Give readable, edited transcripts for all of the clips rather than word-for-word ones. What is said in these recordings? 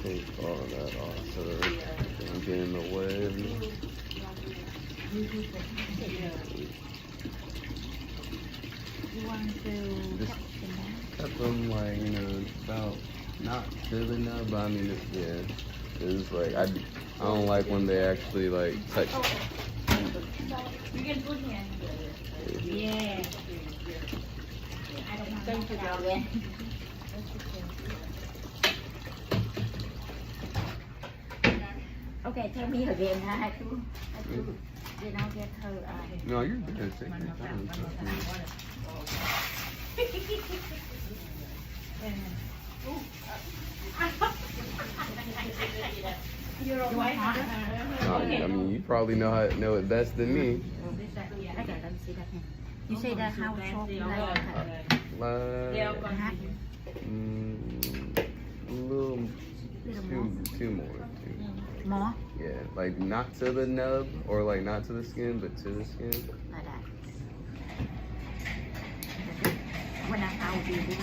take all that off so that it don't get in the way. You want to Just cut them down? cut them like, you know, about not to the nub, but I mean, it's like, I don't like when they actually like touch. You can put here. Yeah. I don't know. Thank you, darling. Okay, tell me again. I have to then I'll get her. No, you're good. Take your time. You're okay. I mean, you probably know it best than me. Okay, let me see that. You say that how short you like it? A little, two more. More? Yeah, like not to the nub or like not to the skin, but to the skin. Like that. When how do you do it?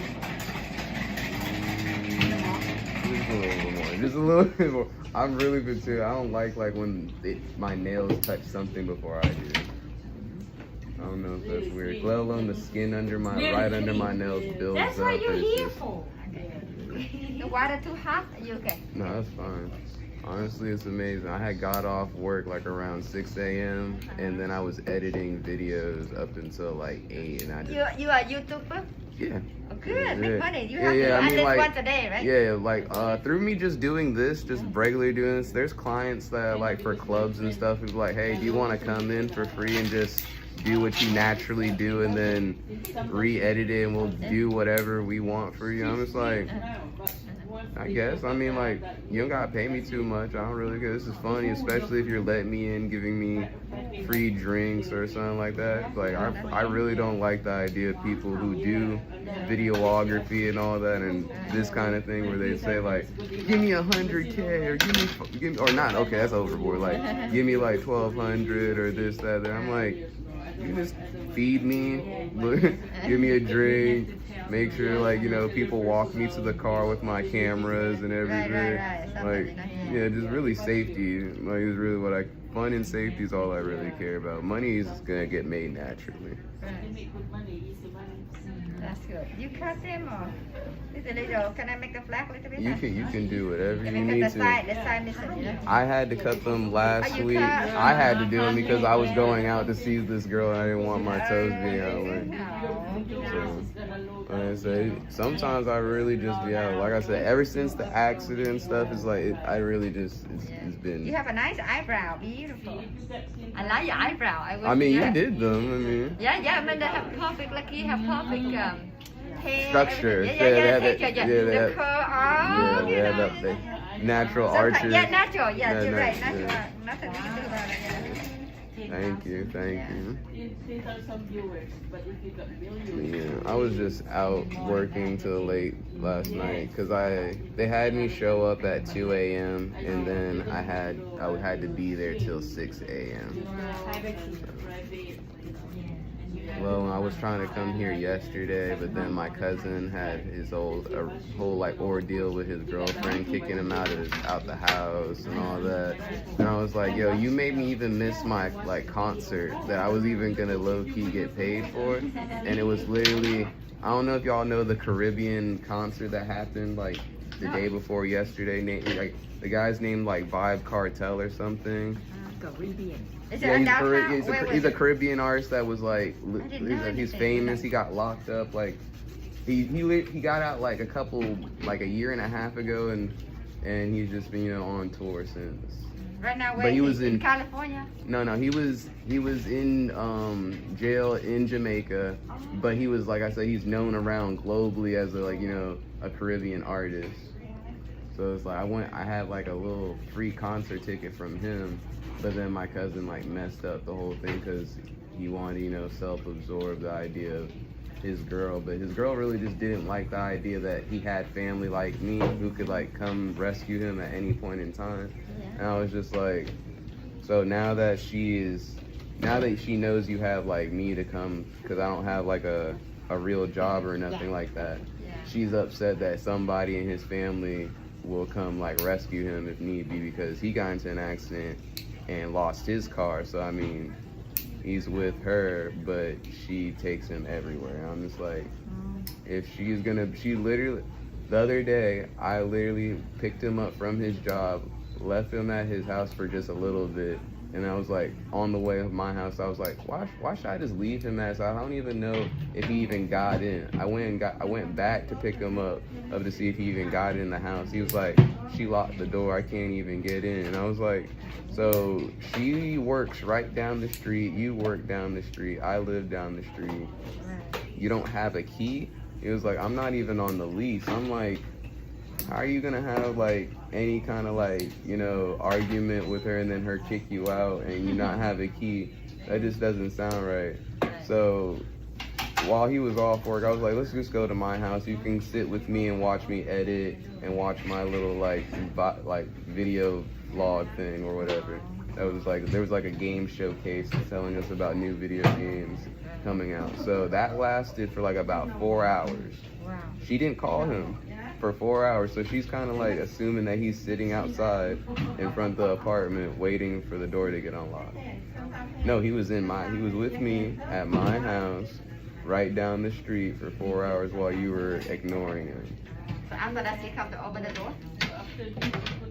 Just a little bit more. I'm really particular. I don't like when my nails touch something before I do. I don't know if that's weird. Let alone the skin right under my nails builds up. That's what you're It's here just- for. The water too hot? Are you okay? No, that's fine. Honestly, it's amazing. I had got off work like around 6 a.m. and then I was editing videos up until like 8, and I just You are a YouTuber? yeah. Oh, good, make Yeah. money. You Yeah, have to yeah, do I at mean, least like- once a day, right? Yeah, like through me just doing this, just regularly doing this, there's clients that like for clubs and stuff who's like, hey, do you want to come in for free and just do what you naturally do and then re-edit it and we'll do whatever we want for you? I'm just like, I guess. I mean, like, you don't gotta pay me too much. I don't really care. This is funny, especially if you're letting me in, giving me free drinks or something like that. Like, I really don't like the idea of people who do videography and all that and this kind of thing where they say like, give me 100K or give me, or not, okay, that's overboard. Like, give me like 1,200 or this, that, that. I'm like, you just feed me, give me a drink, make sure like, you know, people walk me to the car with my cameras and everything. Like, yeah, just really safety. Like, is really what fun and safety is all I really care about. Money is gonna get made naturally. That's good. You cut them or it's a little, can I make the flag a little bit? You can do whatever you Because need the to. side missing, you know? I had to cut them last Oh, you week. cut? I had to do them because I was going out to see this girl and I didn't want my toes being out. Like, like I say, sometimes I really just be out. Like I said, ever since the accident and stuff, it's like I really just it's been. You have a nice eyebrow, beautiful. I like your eyebrow. I mean, you did them. I mean. Yeah, I mean they have perfect, like you have perfect hair, Structure. everything. Yeah, They the have curl, yeah, you they have know. the natural Sometimes- arches. Yeah, natural. Yeah, Yeah, you're right. natural. Natural. Nothing you can do about it. Yeah. Thank you. Yeah. Yeah, I was just out working till late last night because they had me show up at 2 a.m. and then I had to be there till 6 a.m. Well, I was trying to come here yesterday, but then my cousin had his whole like ordeal with his girlfriend kicking him out the house and all that. And I was like, yo, you made me even miss my like concert that I was even gonna low key get paid for, and it was literally, I don't know if y'all know the Caribbean concert that happened like the day before yesterday. Like the guy's named like Vibe Cartel or something. Caribbean. Is Yeah, it he's, downtown? he's a Caribbean artist that was like, didn't know he's anything. famous. He got locked up like, he got out like a year and a half ago, and he's just been, you know, on tour since. Right now, But where he was in in- California. No, he was in jail in Jamaica, but he was, like I said, he's known around globally as a Caribbean artist. So it's like I had like a little free concert ticket from him, but then my cousin like messed up the whole thing because he wanted to, self-absorb the idea of his girl, but his girl really just didn't like the idea that he had family like me who could like come rescue him at any point in time. And I was just like, so now that she knows you have like me to come, because I don't have like a real job or nothing like that, she's upset that somebody in his family will come like rescue him if need be, because he got into an accident and lost his car. So I mean, he's with her, but she takes him everywhere. I'm just like, if she's gonna, she literally, the other day, I literally picked him up from his job, left him at his house for just a little bit, and I was like, on the way to my house, I was like, why should I just leave him at his house? I don't even know if he even got in. I went back to pick him up to see if he even got in the house. He was like, she locked the door, I can't even get in. And I was like, so she works right down the street, you work down the street, I live down the street. You don't have a key? It was like, I'm not even on the lease. I'm like, how are you gonna have like any kind of like, you know, argument with her and then her kick you out and you not have a key? That just doesn't sound right. So while he was off work, I was like, let's just go to my house. You can sit with me and watch me edit and watch my little like video vlog thing or whatever. That was like, there was like a game showcase telling us about new video games coming out. So that lasted for like about 4 hours. She didn't call him for 4 hours, so she's kind of like assuming that he's sitting outside in front of the apartment waiting for the door to get unlocked. No, he was with me at my house right down the street for 4 hours while you were ignoring him. So after that, she come to open the door?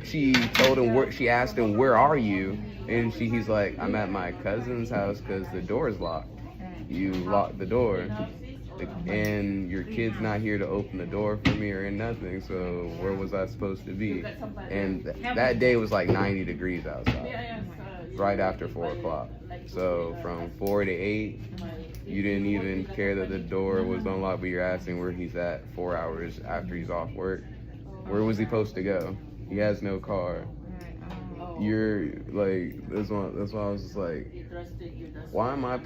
She told him, she asked him, where are you? And he's like, I'm at my cousin's house because the door's locked. You locked the door. And your kid's not here to open the door for me or nothing, so where was I supposed to be? And that day was like 90 degrees outside, right after 4 o'clock. So from 4 to 8, you didn't even care that the door was unlocked, but you're asking where he's at 4 hours after he's off work. Where was he supposed to go? He has no car. You're like, that's why I was just like, why am I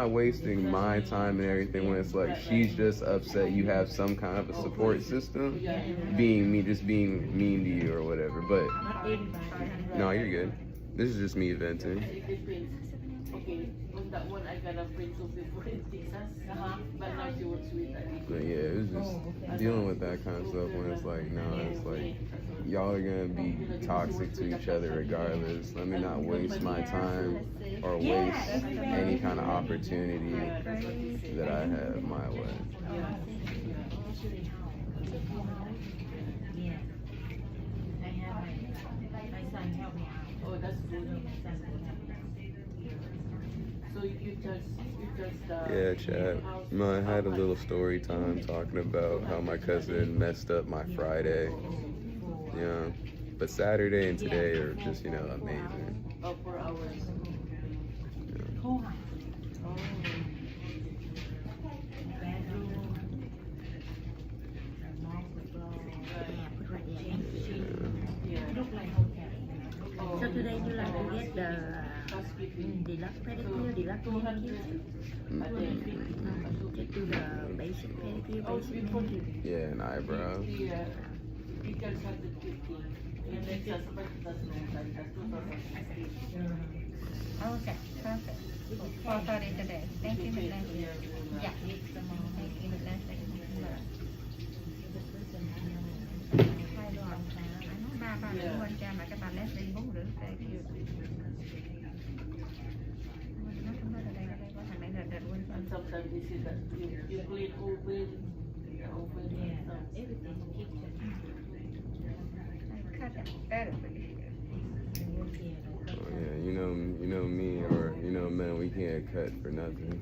wasting my time and everything when it's like she's just upset you have some kind of a support system being mean to you or whatever. But no, you're good. This is just me venting. Okay, on that one I got a friend who before in Texas, but now she works with But yeah, it was just dealing with that kind of stuff when it's like, no, it's like, y'all are gonna be toxic to each other regardless. Let me not waste my time or waste any kind of opportunity that I have my way. Oh, that's good. So you just Yeah, chat. I had a little story time talking about how my cousin messed up my Friday. Yeah, but Saturday and today are just, you know, amazing. Oh, 4 hours. Yeah. Oh. So today you like to get the deluxe pedicure, deluxe manicure? Just do the basic pedicure, basic manicure? Yeah, and eyebrows. Yeah. Because of the 50. And then just Okay, perfect. For today. Thank you, Miss Nancy. Yeah. Thank you, Miss Nancy. Hai đòn anh nói 3 bà nữ bên cha mà cái bà Leslie 4 rưỡi thank you. Nó không nói đây có thằng này là quên. And sometimes you see that you clean open. Everything in kitchen. I cut it perfectly. Oh, yeah, you know me, or you know, man, we can't cut for nothing.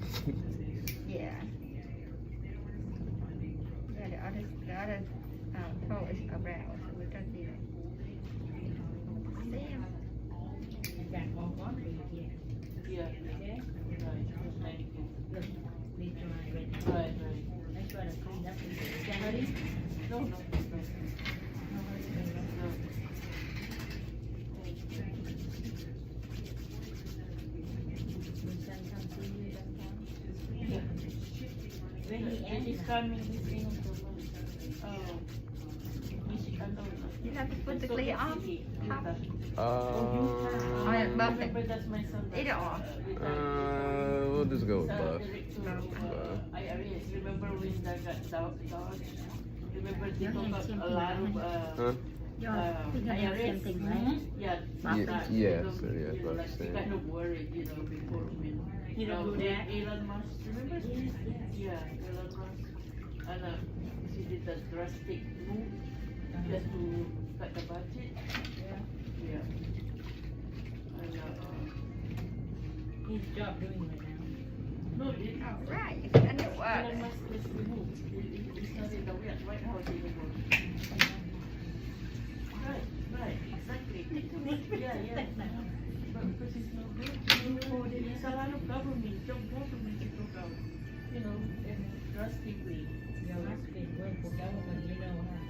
Yeah. Yeah, the other toe is around, so we can see it. Same. Yeah. Right. No. When he's coming, he's in You have to put the clay on top. Remember that's my son. Either or. We'll just go with buff. I remember when that got dodged. Remember they took up a lot of Huh? Your fingernail same IRS. thing, right? Yeah, Ye- that, yes, you know, yes, you know, what like, I'm we saying. kind of worried, you know, before when You don't do that? Elon Musk, remember? Yes, yes. Yeah, Elon Musk. And she did that drastic move just to cut the budget. Yeah. And His job doing right now. no, it, Right, and it Elon was. Musk is removed. He's not in the White House anymore. Right, exactly. Yeah. But because it's not good, it's a lot of government he took out, you know, and drastically. Your husband work for government, you know, huh?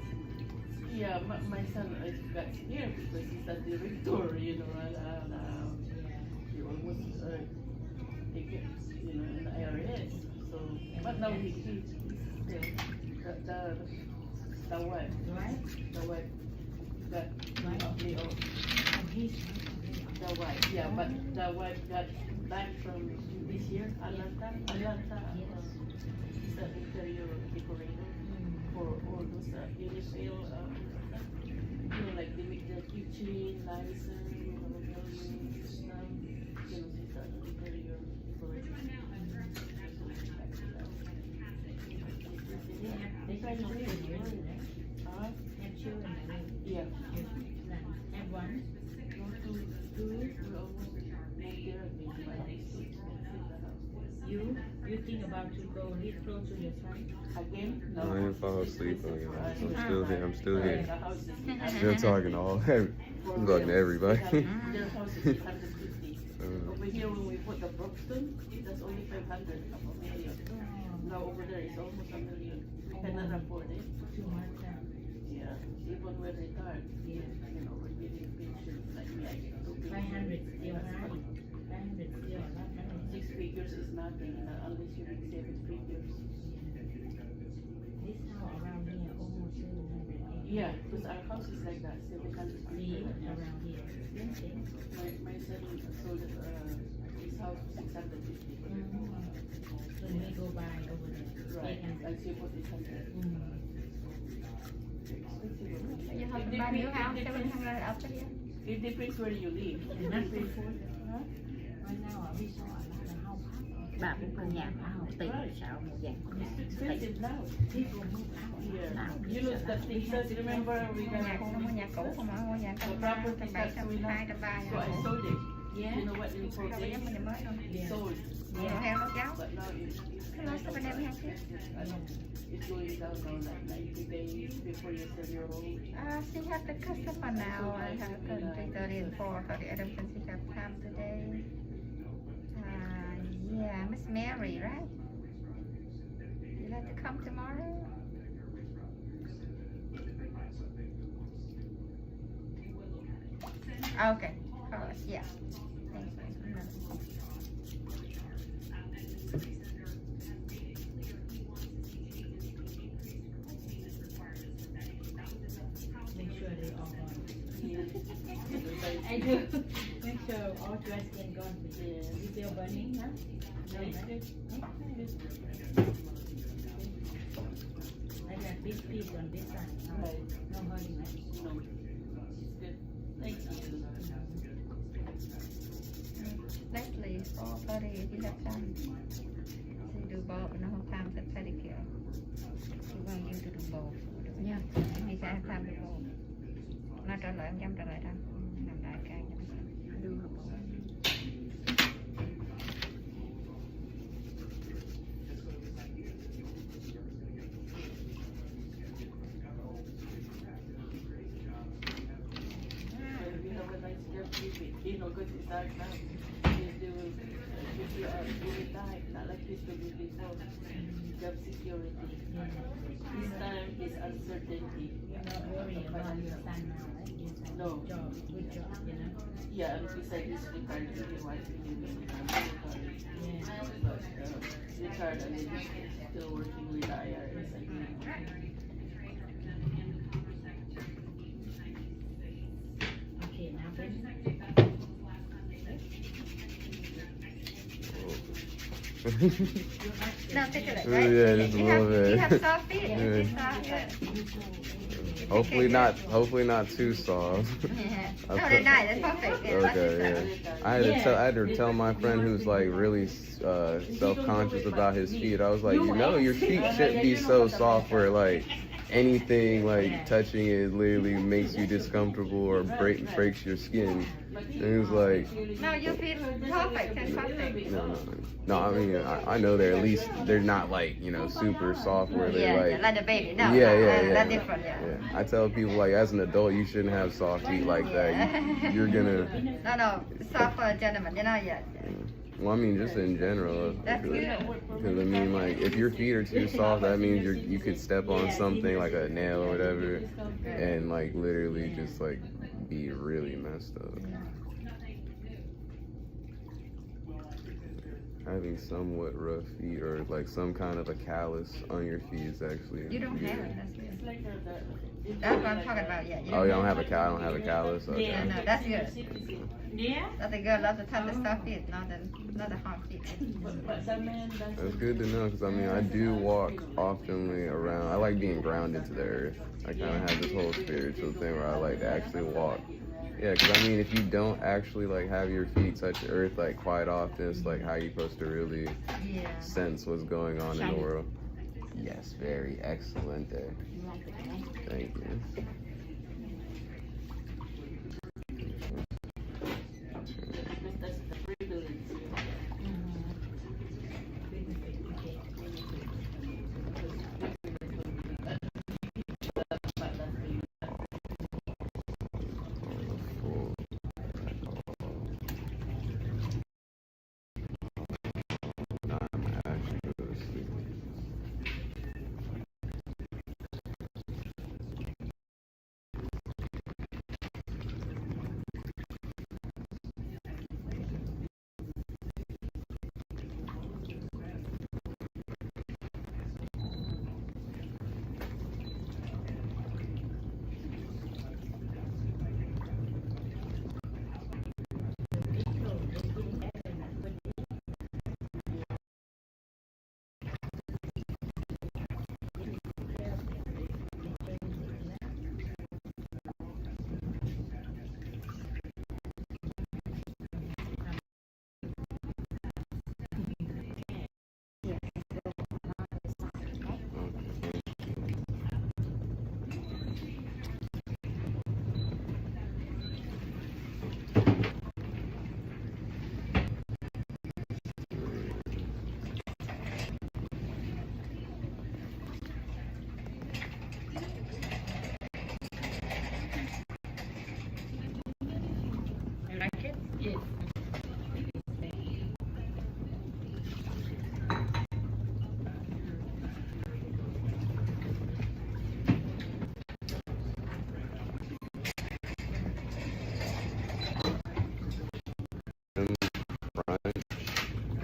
Yeah, my son got scared because he's a director, you know, and he almost taken, you know, in the IRS. So, but now he's still the wife got laid off. And he's The wife, yeah, but the wife got back from this year, Atlanta. Yes. He's an interior decorator for all those initial, you know, like they make the kitchen nice and, you know, building stuff. You know, she's an interior decorator. they try to live in you, right? Have children, right? Yeah. Have one? Two, we're almost moved there again by next week. You think about to go live close to your son? Again? I didn't fall asleep on you. I'm It's still here. I'm still here. The house is Still talking I'm talking to everybody. Their house is 850. Over here, when we put the Broxton, that's only 500, half a million. Now over there, it's almost $1 million. We cannot afford it. Too much time. Yeah, even when retired, Yeah. you know, we're getting pension like me. I get 2 billion. 500 still high. 500 still a lot high. 6 figures is nothing unless you make 7 figures. This house around here almost 700. Yeah, because our house is like that, 700. See, around here. Same thing. My son sold his house for 650. So we go by over there. Right, 800. and she put 800. You have to buy new house, 700 up here. It depends where you live. Not before that. Right now, we saw a lot of house. Bà cũng cần nhà mà không tiền sao một dạng. It's expensive now. People move out. Yeah. You know the Texas, remember we got Nhà a cũng home? mua nhà cũ không ạ, mua nhà The tầng property 3, tầng 7, tax tầng went 2, up. tầng 3 So I nhà sold it. Yeah. You know what in cũ. Bây giờ 4 mình days? mới thôi. It sold. Rồi theo nó cháu. But now it's Cái lối sao bên em hay chứ? it's going down now like 90 days before you sell your home. She had the customer now. I have to 34 for the other one. She got time today. Yeah, Miss Mary, right? You like to come tomorrow? Okay, call us, yeah. Thanks. Make sure they all gone. Yeah. I do. Make sure all dress can gone. You still burning, huh? No, right? I got big piece on this side. Right. No hurting, right? No. It's good. Thank you. Leslie, 4:30 if you have time. She do both and the whole time at pedicure. She want you to do both. Yeah. He sẽ have time to both. Nó trả lời, em chăm trả lời đâu. Làm đại ca cho nó đưa vào both. If you have a nice job, keep it. You know, because it's dark now. They will, if you will die, not like this to be before. Job security. This time is uncertainty. You're not worried about your son now, right? Your son, No. Good job, you know? Yeah, and besides this retired, he wants to live in Yeah. but retired and then still working with the IRS. I think. Okay, now bring Oh. your husband. No, take it. Yeah, Right? just a You have, little you have bit. soft feet. Yeah. It's soft, yeah. Hopefully not too soft. Yeah. I'll No, put- they're nice. They're perfect. Yeah, Okay, yeah. I had to tell my friend who's like really self-conscious about his feet. I was like, you know, your feet shouldn't be so soft where like anything like touching it literally makes you discomfortable or breaks your skin. And he was like, No, your feet perfect. They're perfect. no. I mean, I know they're not like, you know, super soft where they're Yeah, like the baby. No, yeah, no, yeah. that's different. Yeah. Yeah. I tell people like as an adult you shouldn't have soft feet like that. You're gonna. No, soft for a gentleman. You know, yeah. Well, I mean, just in general. That's good. Because I mean, like, if your feet are too soft, that means you could step on something like a nail or whatever, and like literally just like be really messed up. Having somewhat rough feet or like some kind of a callus on your feet is actually. You don't good. have it. That's good. That's what I'm talking about. Yeah. Oh, you don't have a callus? I don't have a callus. Okay. Yeah, no, that's good. Yeah. That's the girl loves to touch the soft feet, not the hard feet. That's good to know because I mean I do walk oftenly around. I like being grounded to the earth. I kind of have this whole spiritual thing where I like to actually walk. Yeah, because I mean if you don't actually like have your feet touch the earth like quite often, it's like how you supposed to really sense what's going on in the world. Yes, very excellent there. Thank you.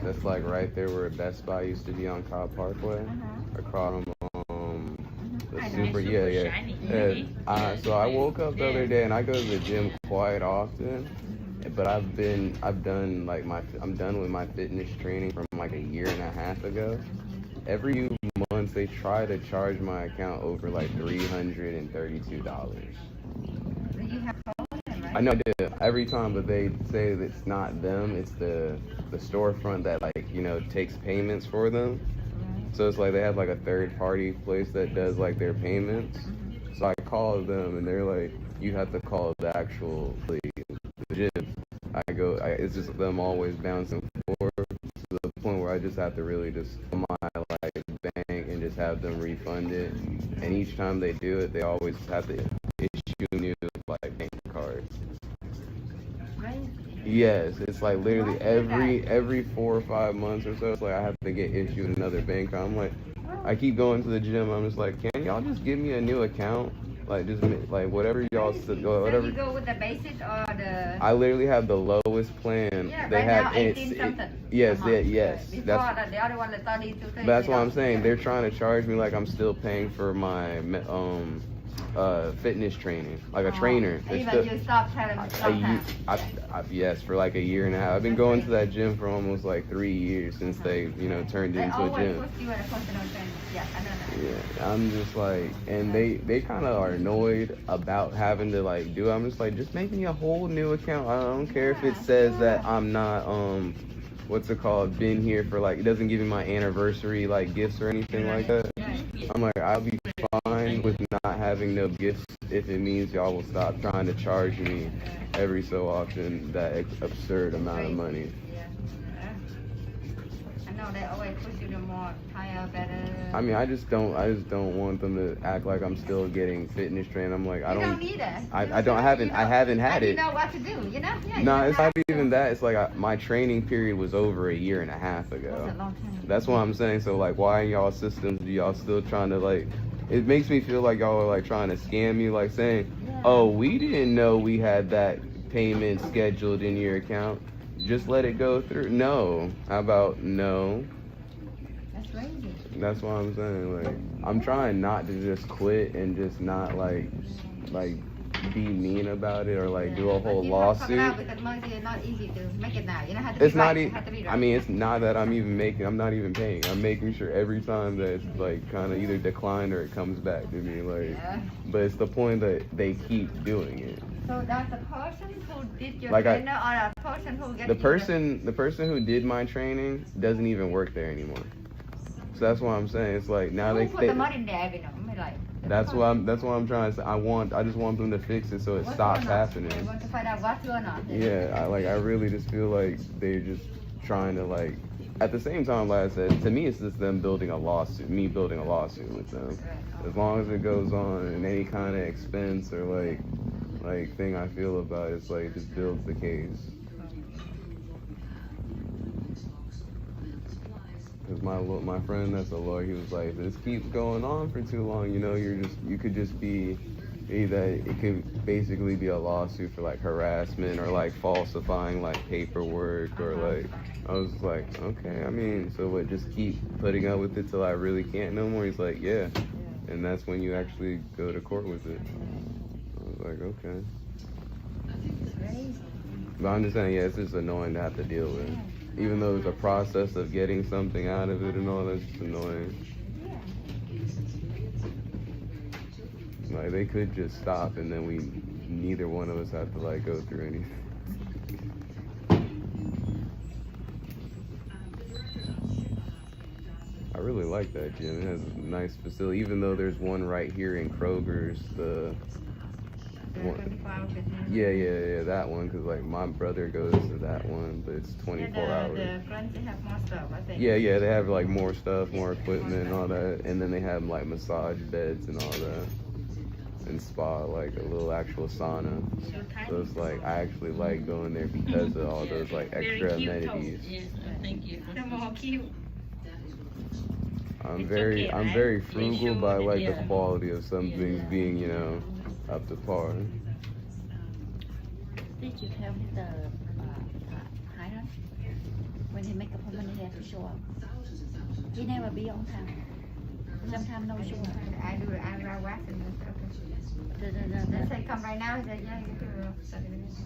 That's like right there where Best Buy used to be on Cobb Parkway. Across from the super, yeah. So I woke up the other day and I go to the gym quite often, but I'm done with my fitness training from like a year and a half ago. Every few months they try to charge my account over like $332. You have I know I do every time, but they say that it's not them, it's the storefront that like, you know, takes payments for them. So it's like they have like a third party place that does like their payments. So I call them and they're like, you have to call the actual the gym. It's just them always bouncing forward to the point where I just have to really just call my like bank and just have them refund it. And each time they do it, they always have to issue new like bank cards. Yes, it's like literally every 4 or 5 months or so, it's like I have to get issued another bank card. I'm like, I keep going to the gym. I'm just like, can y'all just give me a new account? Like just like whatever y'all whatever. So you go with the basic or the? I literally have the lowest plan. Yeah, they right have now 18 something. Yes, yes. Before That's the other one, the 32. that's what I'm saying. They're trying to charge me like I'm still paying for my fitness training, like a trainer. It's Even the- you stop telling me yes, for like a year and a half. I've been going to that gym for almost like 3 years since they, turned it They into a always gym. put you at a personal trainer. Yeah, I know that. Yeah, I'm just like, and they kind of are annoyed about having to like do it. I'm just like, just make me a whole new account. I don't care if it says that I'm not, what's it called, been here for like, it doesn't give me my anniversary like gifts or anything like that. I'm like, I'll be fine with not having no gifts if it means y'all will stop trying to charge me every so often that absurd amount of money. Yeah. I know they always push you to more higher, better. I mean, I just don't want them to act like I'm still getting fitness trained. I'm like, I You don't don't need that. I haven't had it. You know what to do, you know? Yeah, No, you it's know not how to even do it. that. It's like my training period was over a year and a half That's ago. a long time. That's what I'm saying. So like, why in y'all systems do y'all still trying to like? It makes me feel like y'all are like trying to scam me, like saying, "Oh, we didn't know we had that payment scheduled in your account. Just let it go through." No. How about no? That's crazy. That's what I'm saying. Like, I'm trying not to just quit and just not like be mean about it or like do a whole lawsuit. Because money is not easy to make it now. You know how to It's be not right. even. Have to be right. I mean, it's not that I'm not even paying. I'm making sure every time that it's like kind of either declined or it comes back to me. Like, Yeah. but it's the point that they keep doing it. So that's the person who did your Like trainer or the person who gets The person who did my training doesn't even work there anymore. So that's what I'm saying. It's like now who they. put the money there, you know? I mean, like, That's what I'm trying to say. I just want them to fix it so it what's stops going on? happening. They want to find out what's going on. Yeah, I really just feel like they're just trying to like. At the same time, like I said, to me it's just them building a lawsuit, me building a lawsuit with them. As long as it goes on and any kind of expense or like thing I feel about it, it's like it just builds the case. Cause my friend that's a lawyer, he was like, if this keeps going on for too long, you could just be either it could basically be a lawsuit for like harassment or like falsifying like paperwork or like I was like, okay, I mean, so what, just keep putting up with it till I really can't no more? He's like, yeah, and that's when you actually go to court with it. I was like, okay. Crazy. But I'm just saying, yeah, it's just annoying to have to deal with. Even though there's a process of getting something out of it and all, that's just annoying. Like, they could just stop and then neither one of us have to, like, go through anything. I really like that gym. It has a nice facility, even though there's one right here in Kroger's, Yeah, that one, because like my brother goes to that one, but it's 24 hours. The front they have more stuff, I think. Yeah, they have like more stuff, more equipment and all that, and then they have like massage beds and all that, and spa, like a little actual sauna. So it's like I actually like going there because of all those like extra amenities. Yes, thank you. They're more cute. I'm It's very okay, I'm right? very They frugal show by it, like the yeah. quality of some things being, up to par. Did you tell Mr. Hyman when he make appointment he has to show up? He never be on time. Sometimes no show up. I do the eyebrow waxing and stuff. The- They say come right now. He said, yeah, you do 30 minutes.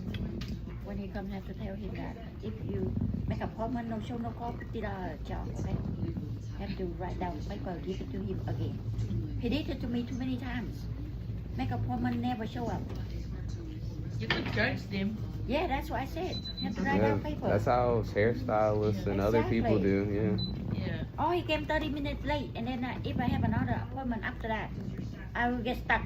When he comes, have to tell him that if you make appointment, no show, no call, did a job, okay? Have to write down paper, give it to him again. He did it to me too many times. Make appointment, never show up. You could charge them. Yeah, that's what I said. Have to write Yeah, down paper. that's how hairstylists and other people do, Yeah. Oh, he came 30 minutes late, and then if I have another appointment after that, I will get stuck,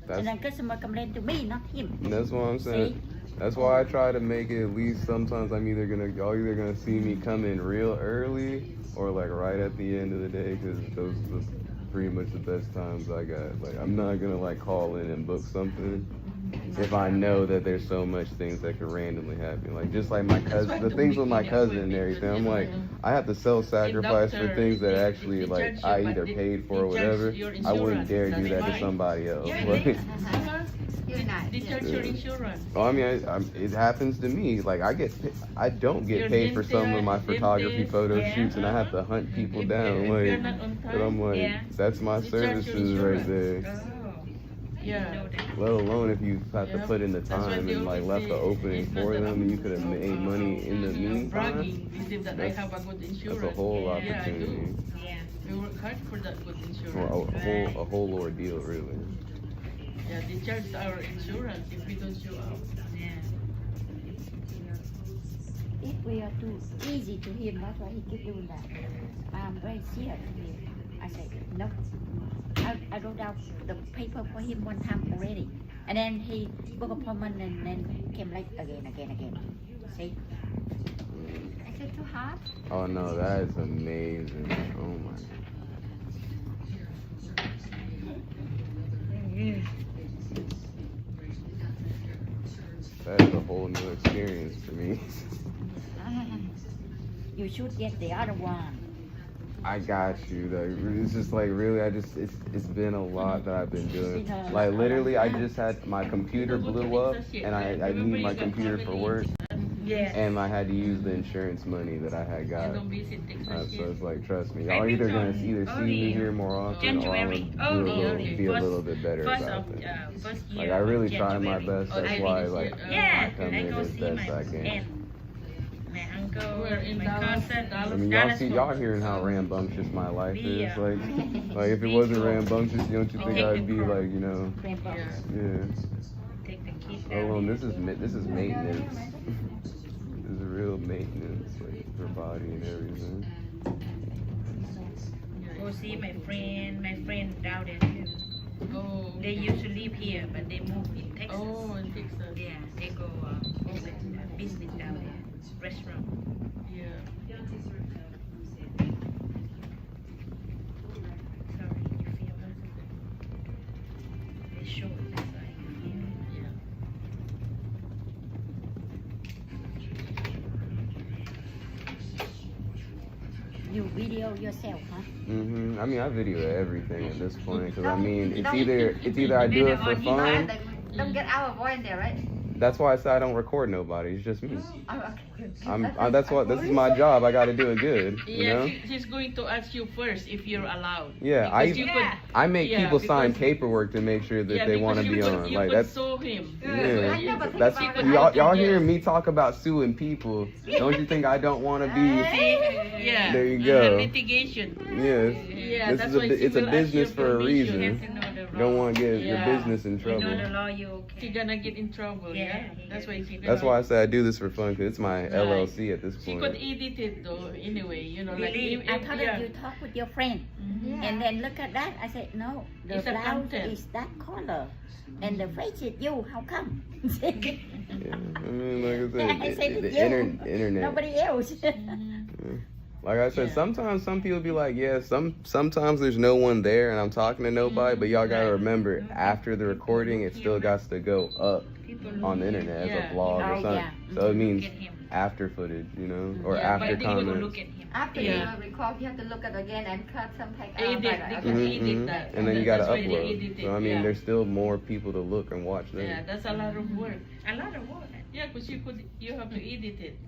and then customer complain to me, not him. That's what I'm saying. See? That's why I try to make it at least sometimes y'all either gonna see me come in real early or like right at the end of the day, because those are pretty much the best times I got. Like I'm not gonna like call in and book something if I know that there's so much things that could randomly happen. Like just like my cousin, the things with my cousin and everything. I'm like, I have to self-sacrifice for things that actually like I either paid for or whatever. I wouldn't dare do that to somebody else. Yeah, Like, You're nice. they charge your insurance. I mean, it happens to me. Like I don't get paid for some of my photography photo shoots, and I have to hunt people down. If you're Like, not on but I'm time, like, yeah. that's my They charge your services right insurance. there. Oh. Yeah. know that. Let alone if you have to Yeah. put in the That's why time they and like always left the say opening it's not for that them, and you could have made money in the meantime. bragging. They say that I That's- have a good insurance. That's a whole Yeah, I opportunity, do. Yeah. We work hard for that good or insurance. a whole ordeal, really. Yeah, they charge our insurance if we don't show up. Yeah. If we are too easy to him, that's why he keep doing that. I'm very serious to him. I say, no. I wrote out the paper for him one time already. And then he book appointment and then came late again. See? Is it too hard? Oh no, that is amazing. Oh my. That is a whole new experience for me. You should get the other one. I got you. It's just like really, it's been a lot that I've been doing. Like literally, I just had my computer blew up, and I need my computer for work, Yeah. and I had to use the insurance money that I had I got. don't visit Texas So yet. it's like, trust me, y'all either gonna either see me here more often, or I'm January. gonna be a First- little bit better First about of it. first year. Like I really of try my January. best. Oh, That's I why really like see- Yeah, I come I in go as see best my I can. aunt, my uncle, We're in my Dallas, cousin. Dallas. I mean, y'all hearing how rambunctious my life is. Yeah. Like if it wasn't rambunctious, don't you think Take I'd the be car. like, you know, Grandpa. Yeah. yeah. Take the kids Oh, down. well, this is maintenance. This is real maintenance, like for body and everything. Go see my friend down there too. Oh. They used to live here, but they moved in Texas. Oh, in Texas. Yeah, they go open a business down there, restaurant. Yeah. Sorry, you feel it? They show it, that's why you feel it. Yeah. You video yourself, huh? I mean, I video everything at this point because I mean, it's either I do it for fun. Don't get our voice there, right? That's why I say I don't record nobody. It's just me. Oh, okay. That's what this is my job. I got to do it good. You Yeah, know. she's going to ask you first if you're allowed. Yeah, Because you could, I make Yeah, people sign because- paperwork to make sure that yeah, they because want to you be could, on. you Like could that's sue him. yeah. I never think That's about it. y'all Yeah. hearing me talk about suing people. Don't you think I don't want to be? Yeah. There you go. Litigation. Yes. Yeah, This that's is why she it's a will ask your business for a permission. reason. You know the You don't want to get your Yeah. business in You know the trouble. law, you She's okay. gonna get in trouble. Yeah, Yeah. he That's why she. That's why I say I do this for fun because it's my Right. LLC at this She point. could edit it though. Anyway, you know, like Really? if, I told yeah. her you talk with your friend. And then look at that. I said, no, the It's a blouse content. is that color. And the face is you. How come? Yeah, I mean, like I I said, said the it's you. internet. Nobody else. Like I said, Yeah. sometimes some people be like, yeah, sometimes there's no one there and I'm talking to nobody, but y'all gotta Right. remember after the recording, it still got to go up People on the internet as Yeah. a vlog or Oh, something. yeah. So it means look at him. after footage, you know, or Yeah, after but they would comments. Look at him. After Yeah. you record, you have to look at again and cut some take out. Edit, Right, they okay. could edit that. And then you gotta That's why they upload. edit it, So I mean, yeah. there's still more people to look and watch them. Yeah, that's a lot of work. A lot of work. Yeah, because you have to edit it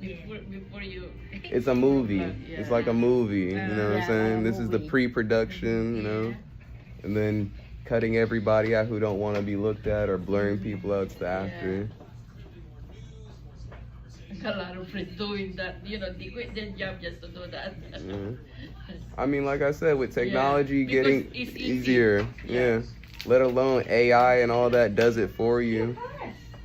before you. It's a movie. Yeah. It's like a movie. You know what I'm Yeah, saying? a This is the movie. pre-production. You know, and then cutting everybody out who don't want to be looked at or blurring people out to the after. A lot of friends doing that. You know, they quit their job just to do that. Yeah. I mean, like I said, with technology because getting it's easy. easier, yeah. Let alone AI and all that does it for you.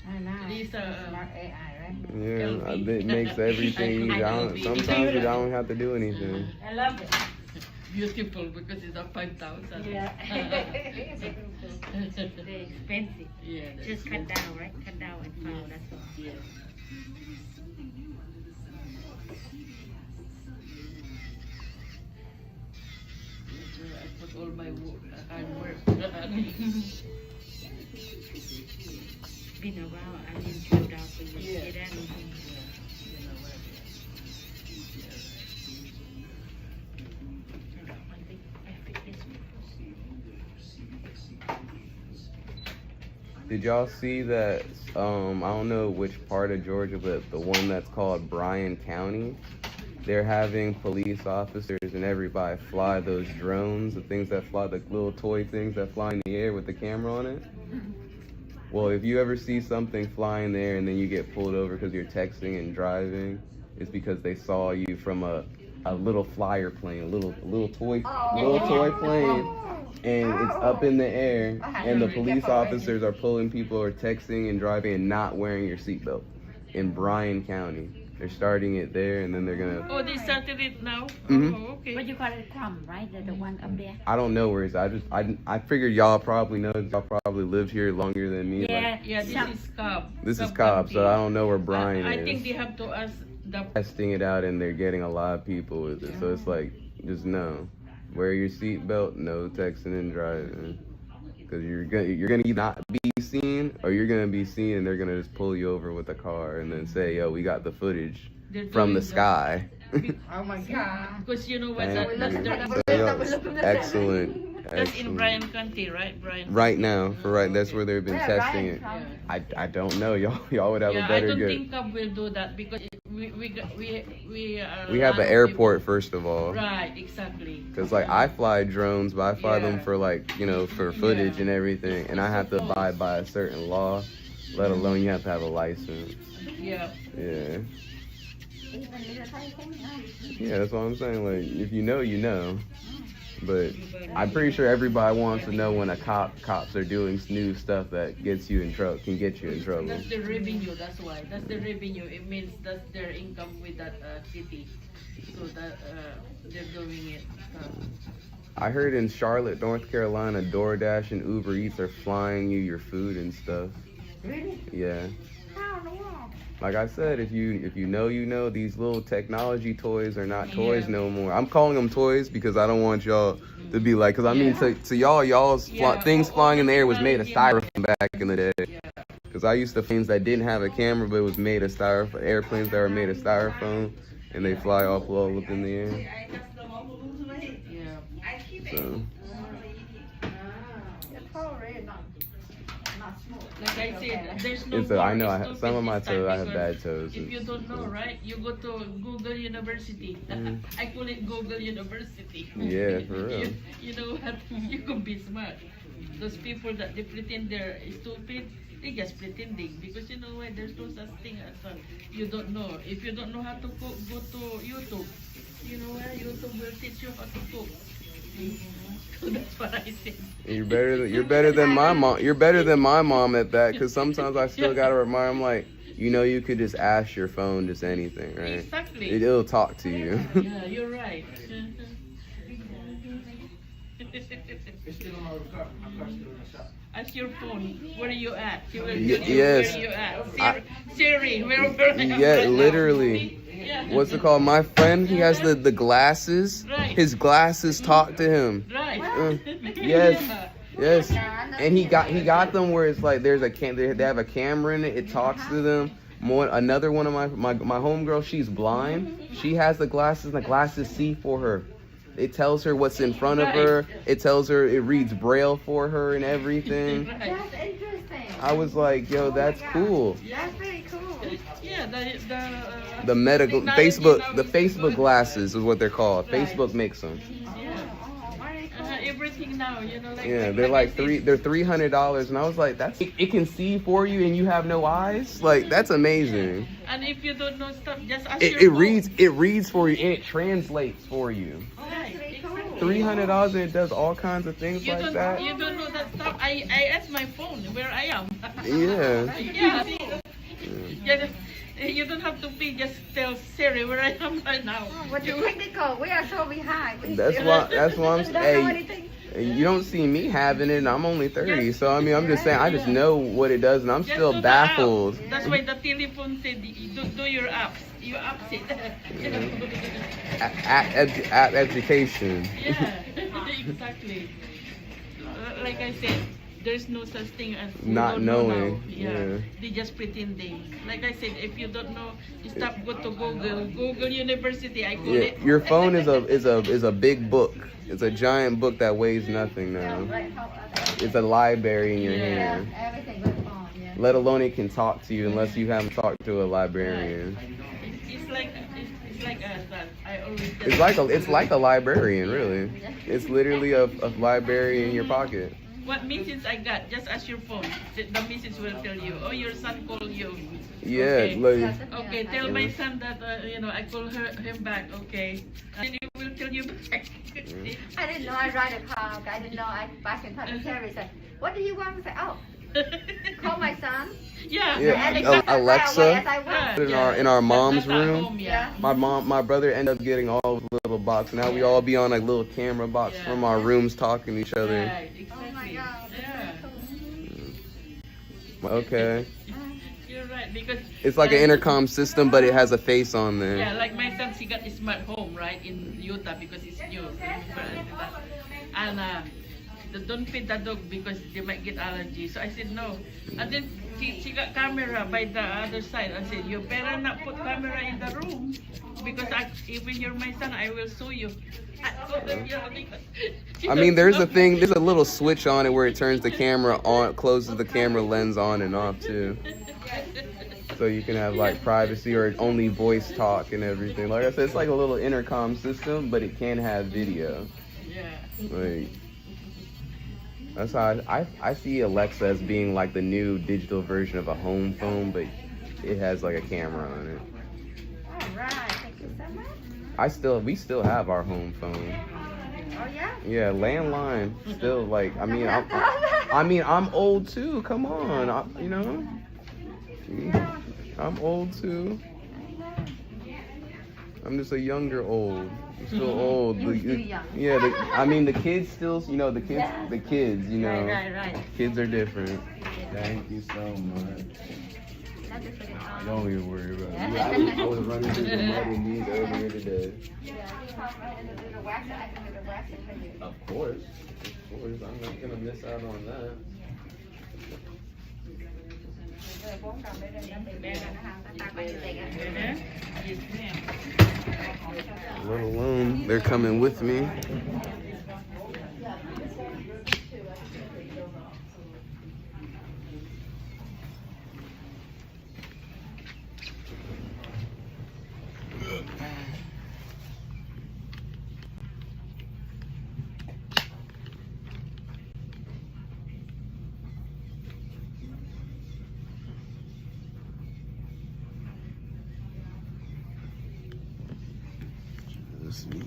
I know. These Smart AI, right? Yeah, it makes everything easy. Sometimes you don't have to do anything. I love it. Beautiful because it's a 5,000. Yeah. They're expensive. Yeah, that's Just cut down, right? Cut down and file, that's all. Yeah. That's where I put all my hard work. Been a while, I didn't cut down for you. Yeah. See that? Did y'all see that? I don't know which part of Georgia, but the one that's called Bryan County. they're having police officers and everybody fly those drones, the things that fly, the little toy things that fly in the air with the camera on it. Well, if you ever see something flying there and then you get pulled over because you're texting and driving, it's because they saw you from a little flyer plane, a little toy plane, and it's up in the air, and the police officers are pulling people who are texting and driving and not wearing your seatbelt in Bryan County. They're starting it there, and then they're gonna. Oh, they started it now. Mhm. Oh, okay. But you call it crumb, right? The one up there. I don't know where it's. I figured y'all probably know. Y'all probably lived here longer than me. Yeah. Yeah, this is Cobb. This is Cobb, so I don't know where Bryan I is. think they have to ask the. Testing it out, and they're getting a lot of people with it. So it's like, just no, wear your seatbelt, no texting and driving, because you're gonna either not be seen, or you're gonna be seen, and they're gonna just pull you over with a car and then say, "Yo, we got the footage from the sky." Oh my God. Because you know what? Thank That's you. their, So, yo, excellent. that's in Excellent. Bryan County, right? Bryan. Right now, that's where they've been Where testing Ryan it. from? I don't know. Y'all would have Yeah, a I better don't good. think Cobb will do that because we are. We have an airport first of all. Right, exactly. Cause like I fly drones, but I fly them Yeah. for like, for footage and everything, and I have to abide by a certain law. Let alone you have to have a license. Yeah. Yeah. Even little Thai thing, Yeah, that's what I'm saying. Like if you know, you know. But I'm pretty sure everybody wants to know when cops are doing new stuff that gets you in trouble, can get you in trouble. That's the revenue. That's why. That's the revenue. It means that's their income with that city. So that they're doing it. I heard in Charlotte, North Carolina, DoorDash and Uber Eats are flying you your food and stuff. Really? Yeah. How in the world? Like I said, if you know, you know, these little technology toys are not toys Yeah. no more. I'm calling them toys because I don't want y'all to be like, because I mean, to y'all's things flying in the air was made of styrofoam back in the day. Because I used to things that didn't have a camera, but it was made of styrofoam, airplanes that were made of styrofoam, and they fly all up in the air. Yeah. So. Like I said, there's no. I know more some of my stupid this toes, I time have because bad toes. If you don't know, right, you go to Google University. I call it Google University. Yeah, for real. You know what? You can be smart. Those people that they pretend they're stupid, they just pretending because you know what? There's no such thing as you don't know. If you don't know how to cook, go to YouTube. You know what? YouTube will teach you how to cook. So that's what I said. You're better than my mom. You're better than my mom at that. Because sometimes I still gotta remind. I'm like, you could just ask your phone just anything, right? Exactly. It'll talk to you. Yeah, you're right. Ask your phone, where are you at? She will tell you Yes. where you at. Siri, where I am Yeah, right now. literally. Yeah. What's it called? My friend, he has the glasses. Right. His glasses talk to him. Right. Yes. Yeah. Yes. And he got them where it's like they have a camera in it. It talks to them. Another one of my homegirl, she's blind. She has the glasses, and the glasses see for her. It tells her what's in front of her. It tells her, it reads Braille for her and everything. Right. That's interesting. I was like, yo, that's cool. That's very cool. Yeah, The medical technology Facebook, now the is Facebook good. glasses is what they're called. Right. Facebook makes them. Yeah. Everything now, like Yeah, they're like they're $300, and I was like, it can see for you, and you have no eyes. Like that's amazing. And if you don't know stuff, just ask It your reads for you, and it translates for you. phone. Right, exactly. $300, and it does all kinds of things You like don't, that. you don't know that stuff. I asked my phone where I am. Yeah. Yeah. Just, you don't have to pay. Just tell Siri where I am right now. What you technical? We are so behind. That's why I'm Don't know saying. anything. Hey, you don't see me having it, and I'm only 30. So I mean, I'm just saying, I just know what it does, and I'm Just still do the app. baffled. That's why the telephone said do your apps. You apps it. App education. Yeah, exactly. Like I said, there's no such thing as who Not don't know knowing, now. yeah. They just pretending. Like I said, if you don't know, you stop go to Google University. I call Yeah, it. your phone is a big book. It's a giant book that weighs nothing now. It's a library in your Yeah. hand. Everything but phone, yeah. Let alone it can talk to you unless you haven't talked to a librarian. it's like that. I always. It's like a librarian, really. It's literally a library in your pocket. What message I got? Just ask your phone. The message will tell you. Oh, your son called you. Yeah, Okay. like, Okay, tell my son that I call him back. Okay, and he will tell you back. I didn't know I write a call. I didn't know I back in touch with Terry. Said, what do you want? I said, oh, call my son. Yeah. Yeah, Alexa. Yeah. In our mom's That's at room. home, yeah. My brother ended up getting all of the little box. Now we all be on like little camera box Yeah. from our rooms talking to each other. Right, exactly. Yeah. Okay. You're right because It's like an intercom system, but it has a face on there. yeah, like my son, he got a smart home right in Utah because it's new. And don't feed the dog because they might get allergy. So I said no. And then she got camera by the other side. I said you better not put camera in the room because even you're my son, I will sue you. I mean, there's a little switch on it where it turns the camera on, closes the camera lens on and off too. So you can have like privacy or only voice talk and everything. Like I said, it's like a little intercom system, but it can have video. Yeah. Like, that's how I see Alexa as being like the new digital version of a home phone, but it has like a camera on it. All right. Thank you so much. We still have our home phone. Oh, yeah? Yeah, landline. Still like, I mean, I'm old too. Come on, I'm old too. I'm just a younger old. I'm still old. Yeah, the kids still, the kids, Right. kids are different. Thank you so much. That's just what it's on. Don't even worry about it. I was running through the mud and knees earlier today. Yeah, you come right in and do the wax. I can do the waxing for you. Of course. I'm not gonna miss out on that. Rồi 4 đồng để lên đó thì bé là nó hàng ta bao nhiêu tiền ạ? Yes, ma'am. Let alone, they're coming with me. Let's see.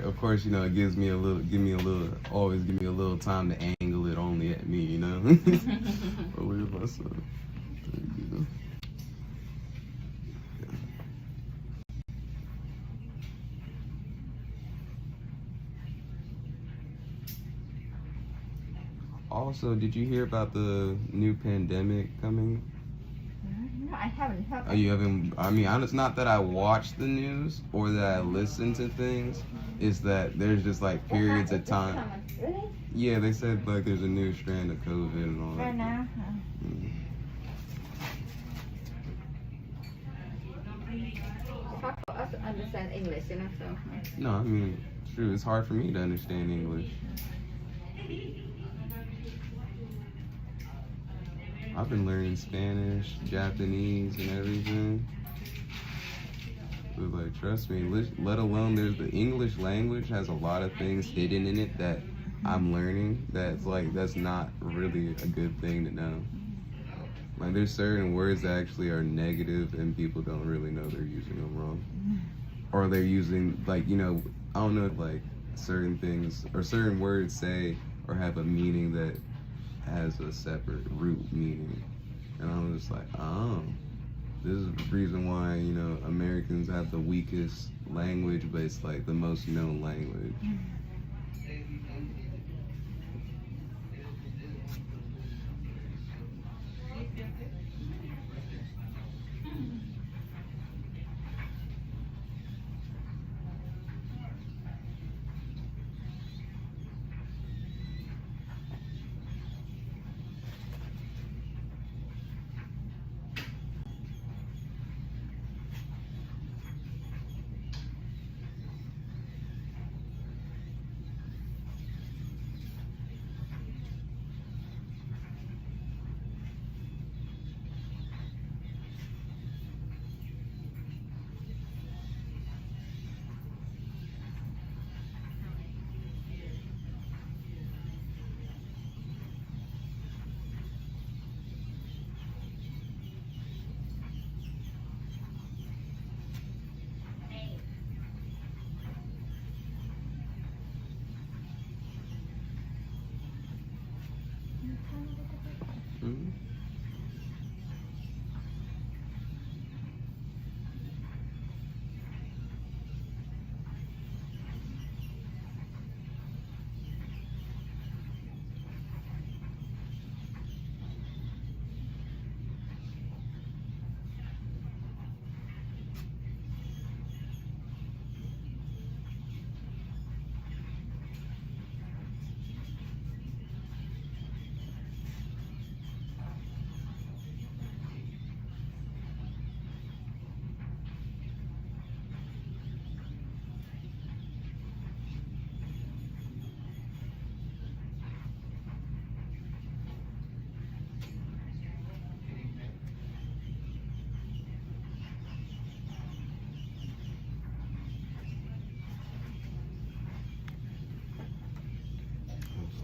Of course, it always give me a little time to angle it only at me, But where's my son? There you go. Also, did you hear about the new pandemic coming? No, I haven't heard. Oh, you haven't? I mean, it's not that I watch the news or that I listen to things. It's that there's just like periods of time. Really? Yeah, they said like there's a new strand of COVID and all Right that. now? It's hard for us to understand English, so. No, I mean, true. It's hard for me to understand English. I've been learning Spanish, Japanese, and everything. But like, trust me, let alone there's the English language has a lot of things hidden in it that I'm learning that's not really a good thing to know. Like there's certain words that actually are negative and people don't really know they're using them wrong. Or they're using I don't know if like certain things or certain words say or have a meaning that has a separate root meaning. And I'm just like, oh, this is the reason why, Americans have the weakest language, but it's like the most known language. Mhm.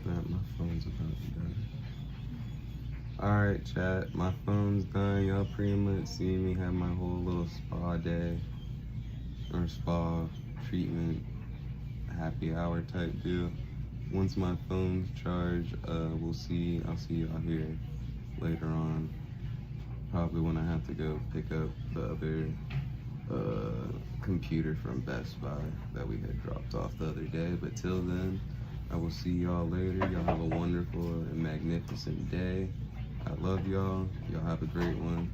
Snap, my phone's about to be done. Alright, chat, my phone's done. Y'all pretty much see me have my whole little spa day or spa treatment happy hour type deal. Once my phone's charged, I'll see y'all here later on. Probably when I have to go pick up the other computer from Best Buy that we had dropped off the other day. But till then, I will see y'all later. Y'all have a wonderful and magnificent day. I love y'all. Y'all have a great one.